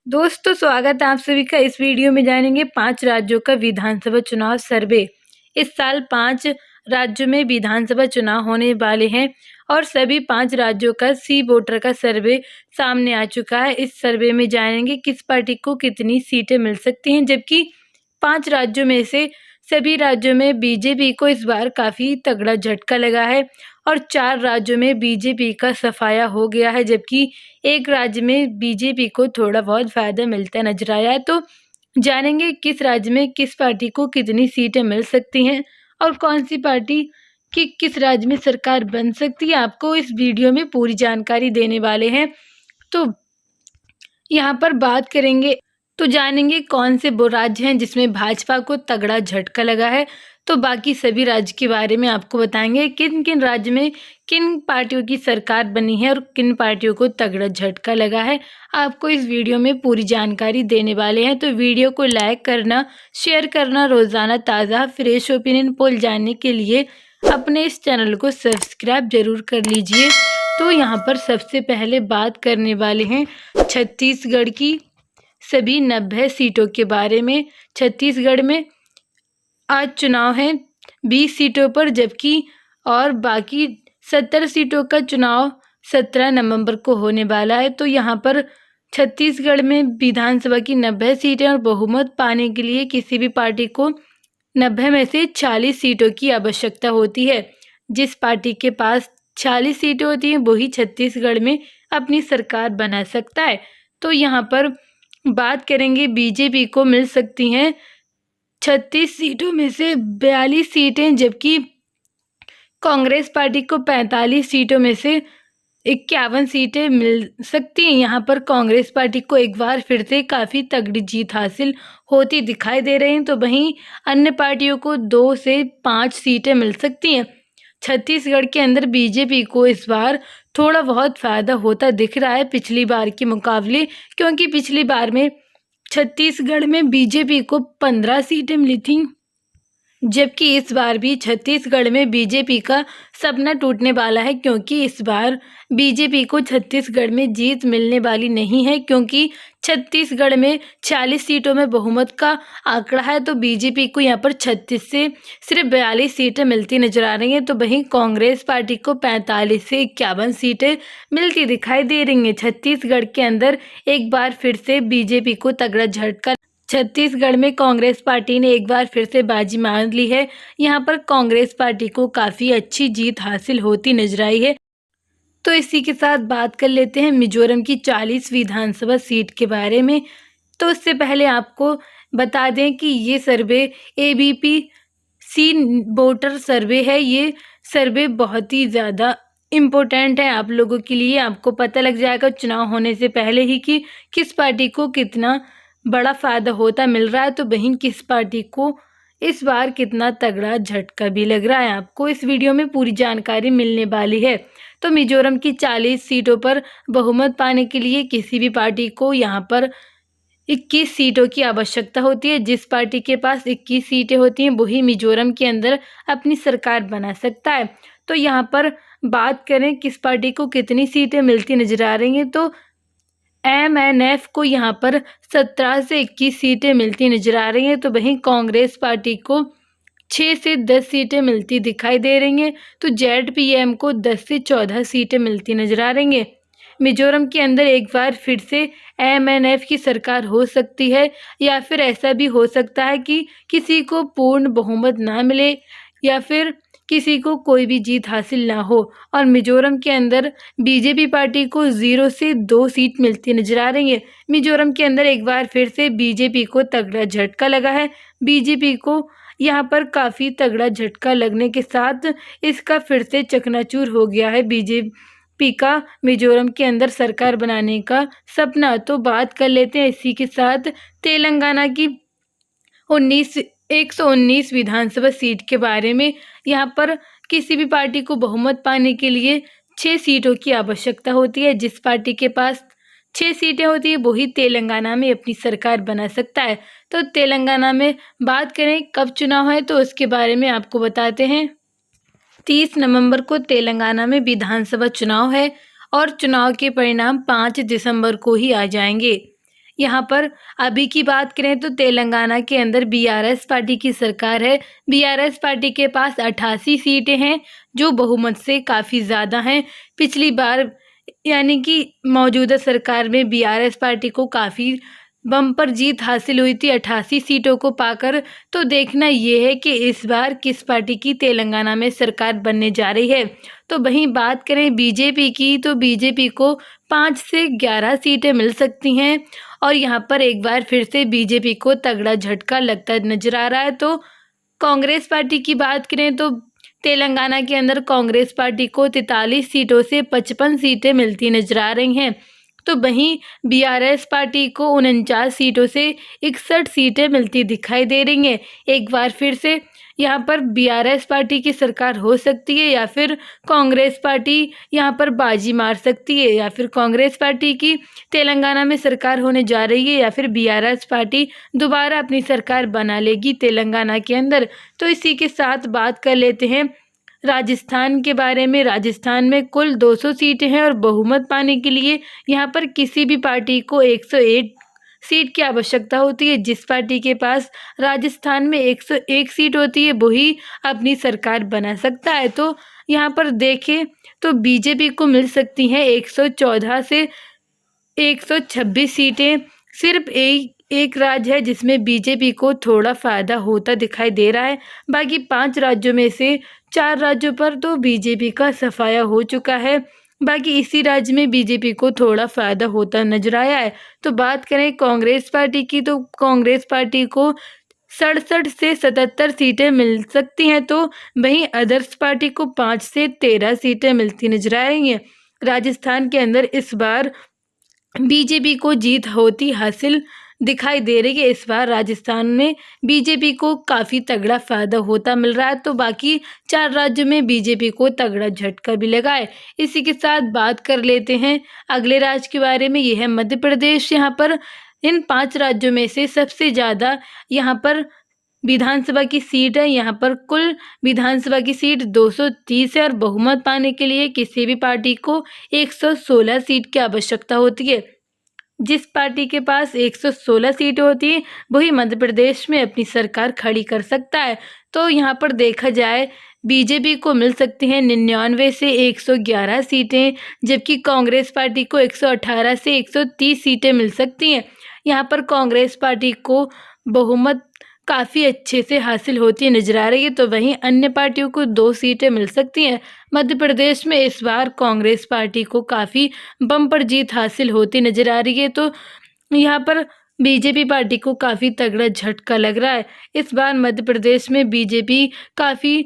दोस्तों स्वागत है आप सभी का। इस वीडियो में जानेंगे 5 राज्यों का विधानसभा चुनाव सर्वे। इस साल 5 राज्यों में विधानसभा चुनाव होने वाले हैं और सभी 5 राज्यों का सी वोटर का सर्वे सामने आ चुका है। इस सर्वे में जानेंगे किस पार्टी को कितनी सीटें मिल सकती हैं, जबकि 5 राज्यों में से सभी राज्यों में बीजेपी को इस बार काफ़ी तगड़ा झटका लगा है और 4 राज्यों में बीजेपी का सफाया हो गया है, जबकि एक राज्य में बीजेपी को थोड़ा बहुत फ़ायदा मिलता नजर आया है। तो जानेंगे किस राज्य में किस पार्टी को कितनी सीटें मिल सकती हैं और कौन सी पार्टी की किस राज्य में सरकार बन सकती है। आपको इस वीडियो में पूरी जानकारी देने वाले हैं। तो यहाँ पर बात करेंगे तो जानेंगे कौन से वो राज्य हैं जिसमें भाजपा को तगड़ा झटका लगा है। तो बाकी सभी राज्य के बारे में आपको बताएंगे किन किन राज्य में किन पार्टियों की सरकार बनी है और किन पार्टियों को तगड़ा झटका लगा है। आपको इस वीडियो में पूरी जानकारी देने वाले हैं। तो वीडियो को लाइक करना, शेयर करना, रोज़ाना ताज़ा फ्रेश ओपिनियन पोल जानने के लिए अपने इस चैनल को सब्सक्राइब जरूर कर लीजिए। तो यहाँ पर सबसे पहले बात करने वाले हैं छत्तीसगढ़ की सभी 90 सीटों के बारे में। छत्तीसगढ़ में आज चुनाव है 20 सीटों पर, जबकि और बाकी 70 सीटों का चुनाव 17 नवंबर को होने वाला है। तो यहाँ पर छत्तीसगढ़ में विधानसभा की 90 सीटें और बहुमत पाने के लिए किसी भी पार्टी को 90 में से 40 सीटों की आवश्यकता होती है। जिस पार्टी के पास 40 सीटें होती हैं वही छत्तीसगढ़ में अपनी सरकार बना सकता है। तो यहाँ पर बात करेंगे बीजेपी को मिल सकती हैं 36 सीटों में से 42 सीटें, जबकि कांग्रेस पार्टी को 45 सीटों में से 51 सीटें मिल सकती हैं। यहाँ पर कांग्रेस पार्टी को एक बार फिर से काफ़ी तगड़ी जीत हासिल होती दिखाई दे रही हैं, तो वहीं अन्य पार्टियों को 2 से 5 सीटें मिल सकती हैं। छत्तीसगढ़ के अंदर बीजेपी को इस बार थोड़ा बहुत फ़ायदा होता दिख रहा है पिछली बार के मुकाबले, क्योंकि पिछली बार में छत्तीसगढ़ में बीजेपी को 15 सीटें मिली थीं, जबकि इस बार भी छत्तीसगढ़ में बीजेपी का सपना टूटने वाला है, क्योंकि इस बार बीजेपी को छत्तीसगढ़ में जीत मिलने वाली नहीं है, क्योंकि छत्तीसगढ़ में 40 सीटों में बहुमत का आंकड़ा है। तो बीजेपी को यहाँ पर 36 से सिर्फ 42 सीटें मिलती नजर आ रही हैं। तो वहीं कांग्रेस पार्टी को 45 से 51 सीटें मिलती दिखाई दे रही हैं। छत्तीसगढ़ के अंदर एक बार फिर से बीजेपी को तगड़ा झटका। छत्तीसगढ़ में कांग्रेस पार्टी ने एक बार फिर से बाजी मार ली है। यहाँ पर कांग्रेस पार्टी को काफ़ी अच्छी जीत हासिल होती नजर आई है। तो इसी के साथ बात कर लेते हैं मिजोरम की 40 विधानसभा सीट के बारे में। तो उससे पहले आपको बता दें कि ये सर्वे एबीपी सी वोटर सर्वे है। ये सर्वे बहुत ही ज़्यादा इम्पोर्टेंट है आप लोगों के लिए। आपको पता लग जाएगा चुनाव होने से पहले ही कि किस पार्टी को कितना बड़ा फ़ायदा होता मिल रहा है, तो वहीं किस पार्टी को इस बार कितना तगड़ा झटका भी लग रहा है। आपको इस वीडियो में पूरी जानकारी मिलने वाली है। तो मिजोरम की 40 सीटों पर बहुमत पाने के लिए किसी भी पार्टी को यहाँ पर 21 सीटों की आवश्यकता होती है। जिस पार्टी के पास 21 सीटें होती हैं वही मिजोरम के अंदर अपनी सरकार बना सकता है। तो यहाँ पर बात करें किस पार्टी को कितनी सीटें मिलती नजर आ रही हैं, तो एमएनएफ को यहाँ पर 17 से 21 सीटें मिलती नजर आ रही हैं। तो वहीं कांग्रेस पार्टी को 6 से 10 सीटें मिलती दिखाई दे रही हैं। तो जेडपीएम को 10 से 14 सीटें मिलती नजर आ रही हैं। मिजोरम के अंदर एक बार फिर से एमएनएफ की सरकार हो सकती है, या फिर ऐसा भी हो सकता है कि किसी को पूर्ण बहुमत ना मिले या फिर किसी को कोई भी जीत हासिल ना हो। और मिजोरम के अंदर बीजेपी पार्टी को 0 से 2 सीट मिलती नजर आ रही है। मिजोरम के अंदर एक बार फिर से बीजेपी को तगड़ा झटका लगा है। बीजेपी को यहाँ पर काफ़ी तगड़ा झटका लगने के साथ इसका फिर से चकनाचूर हो गया है बीजेपी का मिजोरम के अंदर सरकार बनाने का सपना। तो बात कर लेते हैं इसी के साथ तेलंगाना की 119 विधानसभा सीट के बारे में। यहाँ पर किसी भी पार्टी को बहुमत पाने के लिए 6 सीटों की आवश्यकता होती है। जिस पार्टी के पास 6 सीटें होती है वही तेलंगाना में अपनी सरकार बना सकता है। तो तेलंगाना में बात करें कब चुनाव है तो उसके बारे में आपको बताते हैं। 30 नवंबर को तेलंगाना में विधानसभा चुनाव है और चुनाव के परिणाम 5 दिसंबर को ही आ जाएंगे। यहाँ पर अभी की बात करें तो तेलंगाना के अंदर बीआरएस पार्टी की सरकार है। बीआरएस पार्टी के पास 88 सीटें हैं, जो बहुमत से काफ़ी ज़्यादा हैं। पिछली बार यानी कि मौजूदा सरकार में बीआरएस पार्टी को काफ़ी बम्पर जीत हासिल हुई थी 88 सीटों को पाकर। तो देखना ये है कि इस बार किस पार्टी की तेलंगाना में सरकार बनने जा रही है। तो वहीं बात करें बीजेपी की, तो बीजेपी को 5 से 11 सीटें मिल सकती हैं और यहाँ पर एक बार फिर से बीजेपी को तगड़ा झटका लगता नजर आ रहा है। तो कांग्रेस पार्टी की बात करें तो तेलंगाना के अंदर कांग्रेस पार्टी को 43 सीटों से 55 सीटें मिलती नजर आ रही हैं। तो वहीं बीआरएस पार्टी को 49 सीटों से 61 सीटें मिलती दिखाई दे रही हैं। एक बार फिर से यहाँ पर बीआरएस पार्टी की सरकार हो सकती है या फिर कांग्रेस पार्टी यहाँ पर बाजी मार सकती है, या फिर कांग्रेस पार्टी की तेलंगाना में सरकार होने जा रही है, या फिर बीआरएस पार्टी दोबारा अपनी सरकार बना लेगी तेलंगाना के अंदर। तो इसी के साथ बात कर लेते हैं राजस्थान के बारे में। राजस्थान में कुल 200 सीटें हैं और बहुमत पाने के लिए यहाँ पर किसी भी पार्टी को 101 सीट की आवश्यकता होती है। जिस पार्टी के पास राजस्थान में 101 सीट होती है वही अपनी सरकार बना सकता है। तो यहाँ पर देखें तो बीजेपी को मिल सकती हैं 114 से 126 सीटें। सिर्फ एक राज्य है जिसमें बीजेपी को थोड़ा फ़ायदा होता दिखाई दे रहा है। बाकी 5 राज्यों में से 4 राज्यों पर तो बीजेपी का सफाया हो चुका है। बाकी इसी राज्य में बीजेपी को थोड़ा फ़ायदा होता नजर आया है। तो बात करें कांग्रेस पार्टी की, तो कांग्रेस पार्टी को 67 से 77 सीटें मिल सकती हैं। तो वहीं अदर्स पार्टी को 5 से 13 सीटें मिलती नजर आ रही हैं। राजस्थान के अंदर इस बार बीजेपी को जीत होती हासिल दिखाई दे रही है। इस बार राजस्थान में बीजेपी को काफ़ी तगड़ा फ़ायदा होता मिल रहा है। तो बाकी 4 राज्यों में बीजेपी को तगड़ा झटका भी लगा है। इसी के साथ बात कर लेते हैं अगले राज्य के बारे में। यह है मध्य प्रदेश। यहाँ पर इन 5 राज्यों में से सबसे ज़्यादा यहाँ पर विधानसभा की सीट है। यहाँ पर कुल विधानसभा की सीट 230 है और बहुमत पाने के लिए किसी भी पार्टी को 116 सीट की आवश्यकता होती है। जिस पार्टी के पास 116 सीटें होती हैं वही मध्य प्रदेश में अपनी सरकार खड़ी कर सकता है। तो यहाँ पर देखा जाए बीजेपी को मिल सकती हैं 99 से 111 सीटें, जबकि कांग्रेस पार्टी को 118 से 130 सीटें मिल सकती हैं। यहाँ पर कांग्रेस पार्टी को बहुमत काफ़ी अच्छे से हासिल होती नजर आ रही है। तो वहीं अन्य पार्टियों को 2 सीटें मिल सकती हैं। मध्य प्रदेश में इस बार कांग्रेस पार्टी को काफ़ी बम्पर जीत हासिल होती नजर आ रही है। तो यहाँ पर बीजेपी पार्टी को काफ़ी तगड़ा झटका लग रहा है। इस बार मध्य प्रदेश में बीजेपी काफ़ी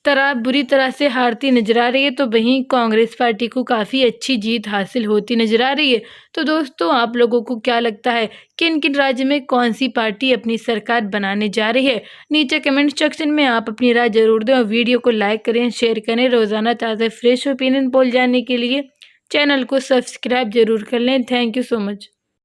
बुरी तरह से हारती नजर आ रही है। तो वहीं कांग्रेस पार्टी को काफ़ी अच्छी जीत हासिल होती नजर आ रही है। तो दोस्तों, आप लोगों को क्या लगता है किन किन राज्य में कौन सी पार्टी अपनी सरकार बनाने जा रही है? नीचे कमेंट सेक्शन में आप अपनी राय जरूर दें और वीडियो को लाइक करें, शेयर करें। रोज़ाना ताज़ा फ्रेश ओपिनियन पोल जानने के लिए चैनल को सब्सक्राइब जरूर कर लें। Thank you so much.